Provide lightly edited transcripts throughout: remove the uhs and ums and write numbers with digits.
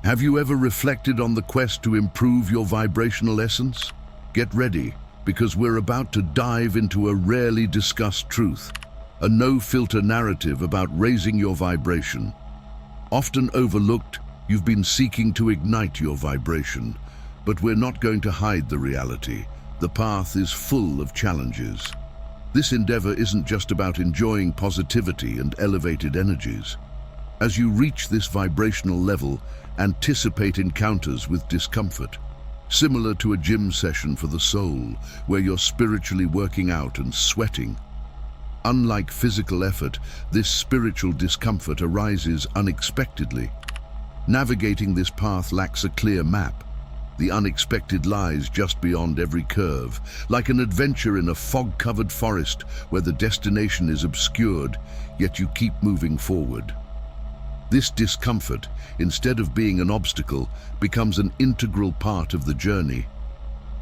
Have you ever reflected on the quest to improve your vibrational essence? Get ready, because we're about to dive into a rarely discussed truth, a no-filter narrative about raising your vibration. Often overlooked, you've been seeking to ignite your vibration, but we're not going to hide the reality. The path is full of challenges. This endeavor isn't just about enjoying positivity and elevated energies. As you reach this vibrational level, anticipate encounters with discomfort, similar to a gym session for the soul, where you're spiritually working out and sweating. Unlike physical effort, this spiritual discomfort arises unexpectedly. Navigating this path lacks a clear map. The unexpected lies just beyond every curve, like an adventure in a fog-covered forest where the destination is obscured, yet you keep moving forward. This discomfort, instead of being an obstacle, becomes an integral part of the journey.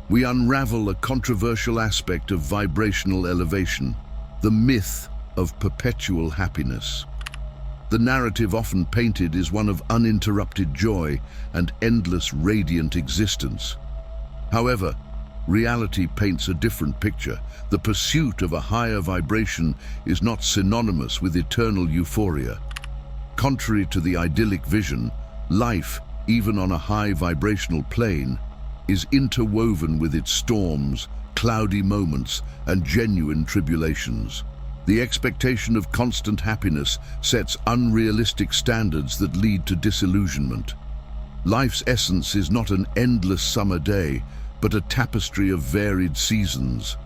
We unravel a controversial aspect of vibrational elevation, the myth of perpetual happiness. The narrative often painted is one of uninterrupted joy and endless radiant existence. However, reality paints a different picture. The pursuit of a higher vibration is not synonymous with eternal euphoria. Contrary to the idyllic vision, life, even on a high vibrational plane, is interwoven with its storms, cloudy moments, and genuine tribulations. The expectation of constant happiness sets unrealistic standards that lead to disillusionment. Life's essence is not an endless summer day, but a tapestry of varied seasons.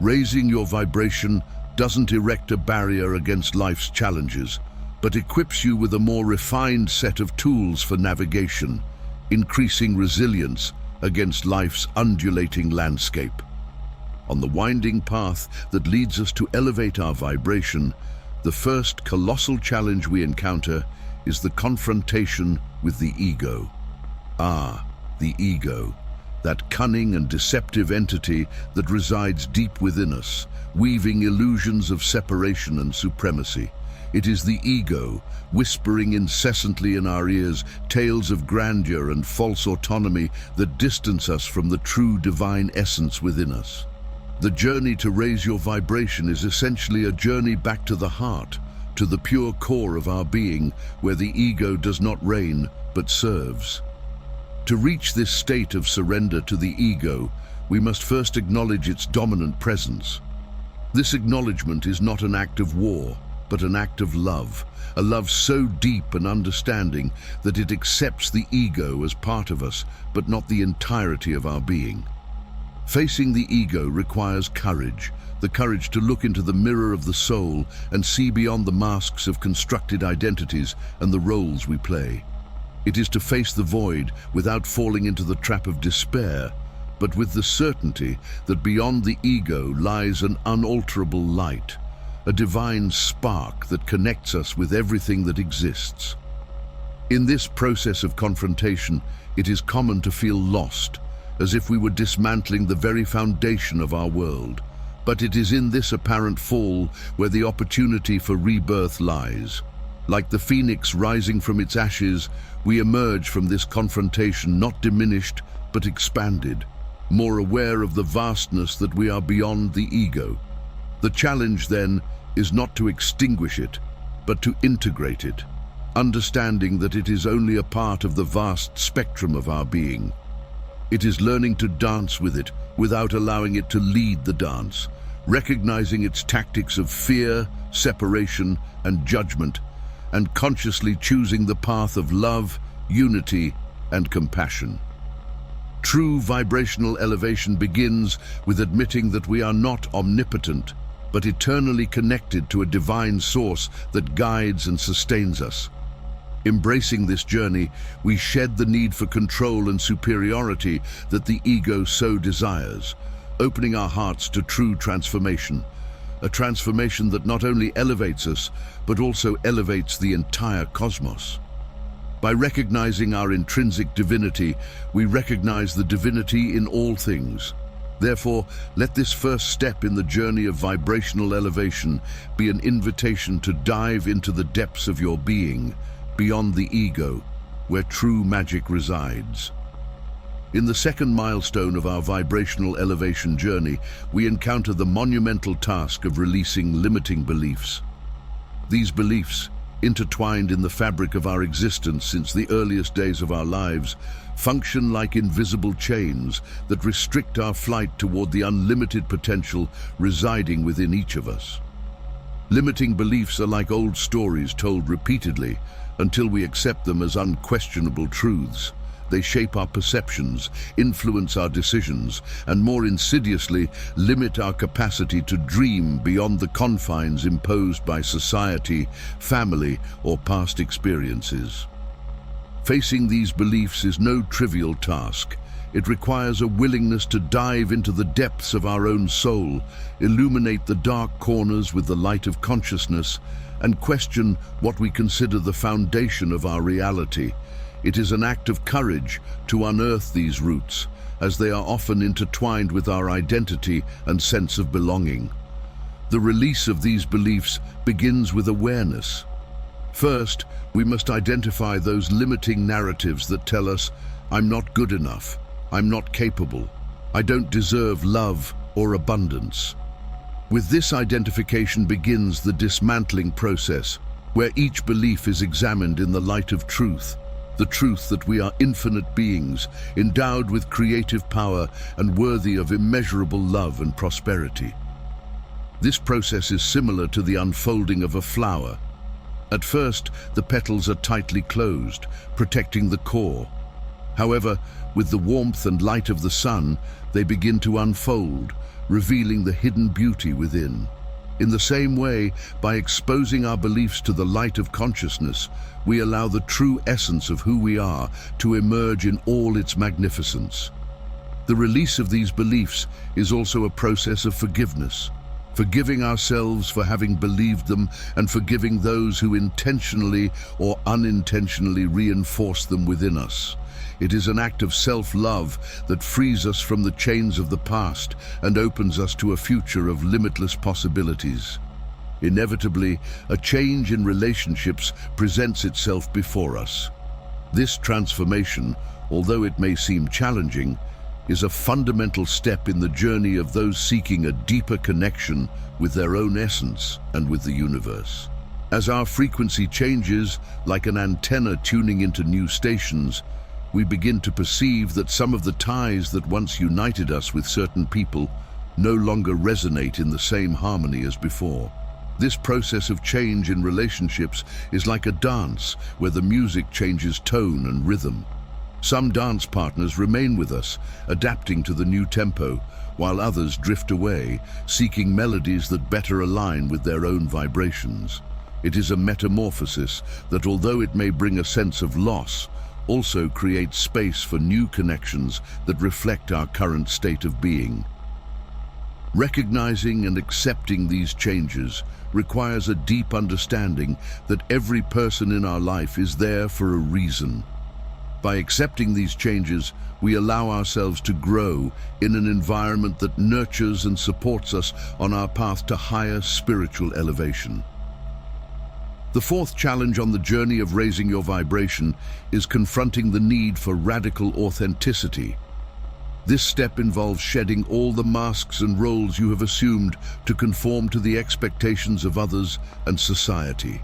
Raising your vibration doesn't erect a barrier against life's challenges, but equips you with a more refined set of tools for navigation, increasing resilience against life's undulating landscape. On the winding path that leads us to elevate our vibration, the first colossal challenge we encounter is the confrontation with the ego. The ego, that cunning and deceptive entity that resides deep within us, weaving illusions of separation and supremacy. It is the ego, whispering incessantly in our ears tales of grandeur and false autonomy that distance us from the true divine essence within us. The journey to raise your vibration is essentially a journey back to the heart, to the pure core of our being, where the ego does not reign, but serves. To reach this state of surrender to the ego, we must first acknowledge its dominant presence. This acknowledgement is not an act of war, but an act of love, a love so deep and understanding that it accepts the ego as part of us, but not the entirety of our being. Facing the ego requires courage, the courage to look into the mirror of the soul and see beyond the masks of constructed identities and the roles we play. It is to face the void without falling into the trap of despair, but with the certainty that beyond the ego lies an unalterable light, a divine spark that connects us with everything that exists. In this process of confrontation, it is common to feel lost, as if we were dismantling the very foundation of our world. But it is in this apparent fall where the opportunity for rebirth lies. Like the phoenix rising from its ashes, we emerge from this confrontation not diminished, but expanded, more aware of the vastness that we are beyond the ego. The challenge, then, is not to extinguish it, but to integrate it, understanding that it is only a part of the vast spectrum of our being. It is learning to dance with it without allowing it to lead the dance, recognizing its tactics of fear, separation, and judgment, and consciously choosing the path of love, unity, and compassion. True vibrational elevation begins with admitting that we are not omnipotent, but eternally connected to a divine source that guides and sustains us. Embracing this journey, we shed the need for control and superiority that the ego so desires, opening our hearts to true transformation, a transformation that not only elevates us, but also elevates the entire cosmos. By recognizing our intrinsic divinity, we recognize the divinity in all things. Therefore, let this first step in the journey of vibrational elevation be an invitation to dive into the depths of your being, beyond the ego, where true magic resides. In the second milestone of our vibrational elevation journey, we encounter the monumental task of releasing limiting beliefs. These beliefs, intertwined in the fabric of our existence since the earliest days of our lives, function like invisible chains that restrict our flight toward the unlimited potential residing within each of us. Limiting beliefs are like old stories told repeatedly until we accept them as unquestionable truths. They shape our perceptions, influence our decisions, and more insidiously, limit our capacity to dream beyond the confines imposed by society, family, or past experiences. Facing these beliefs is no trivial task. It requires a willingness to dive into the depths of our own soul, illuminate the dark corners with the light of consciousness, and question what we consider the foundation of our reality. It is an act of courage to unearth these roots, as they are often intertwined with our identity and sense of belonging. The release of these beliefs begins with awareness. First, we must identify those limiting narratives that tell us, "I'm not good enough, I'm not capable, I don't deserve love or abundance." With this identification begins the dismantling process, where each belief is examined in the light of truth. The truth that we are infinite beings, endowed with creative power and worthy of immeasurable love and prosperity. This process is similar to the unfolding of a flower. At first, the petals are tightly closed, protecting the core. However, with the warmth and light of the sun, they begin to unfold, revealing the hidden beauty within. In the same way, by exposing our beliefs to the light of consciousness, we allow the true essence of who we are to emerge in all its magnificence. The release of these beliefs is also a process of forgiveness, forgiving ourselves for having believed them and forgiving those who intentionally or unintentionally reinforce them within us. It is an act of self-love that frees us from the chains of the past and opens us to a future of limitless possibilities. Inevitably, a change in relationships presents itself before us. This transformation, although it may seem challenging, is a fundamental step in the journey of those seeking a deeper connection with their own essence and with the universe. As our frequency changes, like an antenna tuning into new stations, we begin to perceive that some of the ties that once united us with certain people no longer resonate in the same harmony as before. This process of change in relationships is like a dance where the music changes tone and rhythm. Some dance partners remain with us, adapting to the new tempo, while others drift away, seeking melodies that better align with their own vibrations. It is a metamorphosis that, although it may bring a sense of loss, also creates space for new connections that reflect our current state of being. Recognizing and accepting these changes requires a deep understanding that every person in our life is there for a reason. By accepting these changes, we allow ourselves to grow in an environment that nurtures and supports us on our path to higher spiritual elevation. The fourth challenge on the journey of raising your vibration is confronting the need for radical authenticity. This step involves shedding all the masks and roles you have assumed to conform to the expectations of others and society.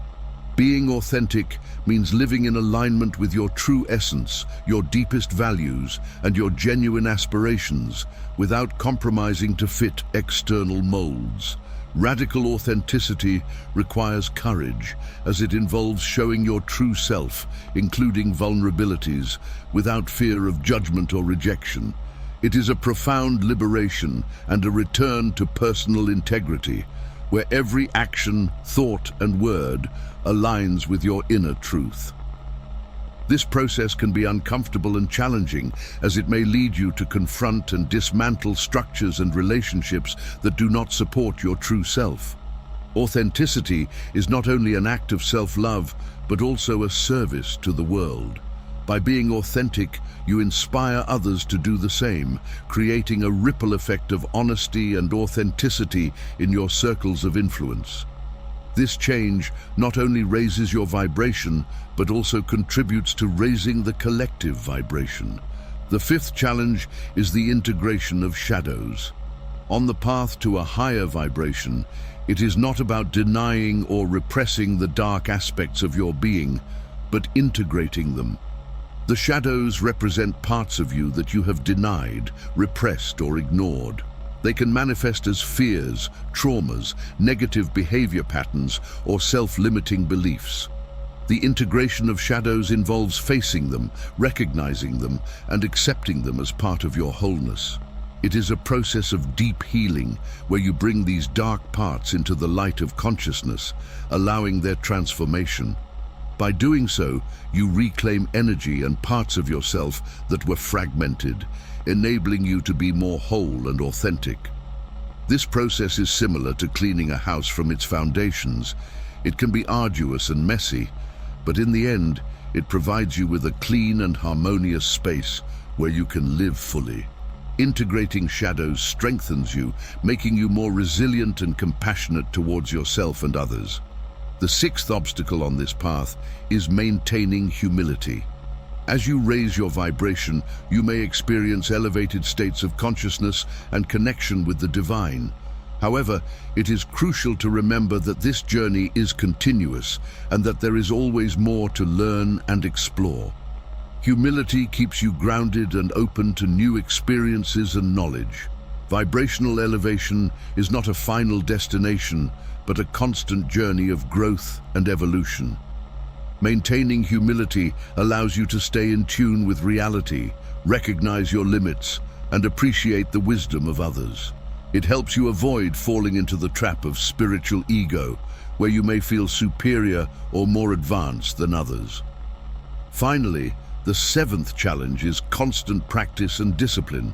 Being authentic means living in alignment with your true essence, your deepest values, and your genuine aspirations, without compromising to fit external molds. Radical authenticity requires courage, as it involves showing your true self, including vulnerabilities, without fear of judgment or rejection. It is a profound liberation and a return to personal integrity, where every action, thought, and word aligns with your inner truth. This process can be uncomfortable and challenging, as it may lead you to confront and dismantle structures and relationships that do not support your true self. Authenticity is not only an act of self-love, but also a service to the world. By being authentic, you inspire others to do the same, creating a ripple effect of honesty and authenticity in your circles of influence. This change not only raises your vibration, but also contributes to raising the collective vibration. The fifth challenge is the integration of shadows. On the path to a higher vibration, it is not about denying or repressing the dark aspects of your being, but integrating them. The shadows represent parts of you that you have denied, repressed, or ignored. They can manifest as fears, traumas, negative behavior patterns, or self-limiting beliefs. The integration of shadows involves facing them, recognizing them, and accepting them as part of your wholeness. It is a process of deep healing where you bring these dark parts into the light of consciousness, allowing their transformation. By doing so, you reclaim energy and parts of yourself that were fragmented, enabling you to be more whole and authentic. This process is similar to cleaning a house from its foundations. It can be arduous and messy, but in the end, it provides you with a clean and harmonious space where you can live fully. Integrating shadows strengthens you, making you more resilient and compassionate towards yourself and others. The sixth obstacle on this path is maintaining humility. As you raise your vibration, you may experience elevated states of consciousness and connection with the divine. However, it is crucial to remember that this journey is continuous and that there is always more to learn and explore. Humility keeps you grounded and open to new experiences and knowledge. Vibrational elevation is not a final destination, but a constant journey of growth and evolution. Maintaining humility allows you to stay in tune with reality, recognize your limits, and appreciate the wisdom of others. It helps you avoid falling into the trap of spiritual ego, where you may feel superior or more advanced than others. Finally, the seventh challenge is constant practice and discipline.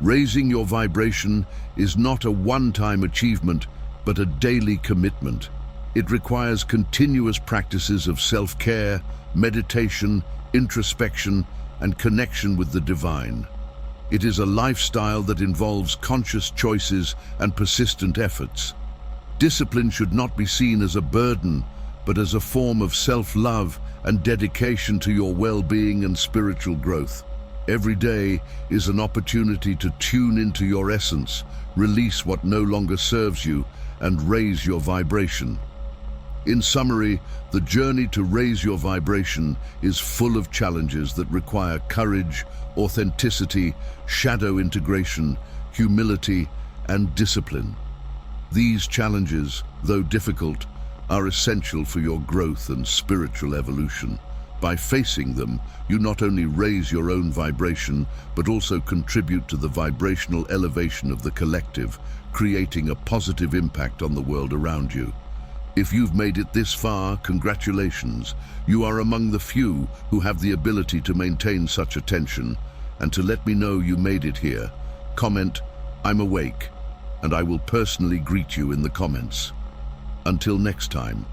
Raising your vibration is not a one-time achievement, but a daily commitment. It requires continuous practices of self-care, meditation, introspection, and connection with the divine. It is a lifestyle that involves conscious choices and persistent efforts. Discipline should not be seen as a burden, but as a form of self-love and dedication to your well-being and spiritual growth. Every day is an opportunity to tune into your essence, release what no longer serves you, and raise your vibration. In summary, the journey to raise your vibration is full of challenges that require courage, authenticity, shadow integration, humility, and discipline. These challenges, though difficult, are essential for your growth and spiritual evolution. By facing them, you not only raise your own vibration, but also contribute to the vibrational elevation of the collective, creating a positive impact on the world around you. If you've made it this far, congratulations. You are among the few who have the ability to maintain such attention. And to let me know you made it here, comment, "I'm awake," and I will personally greet you in the comments. Until next time.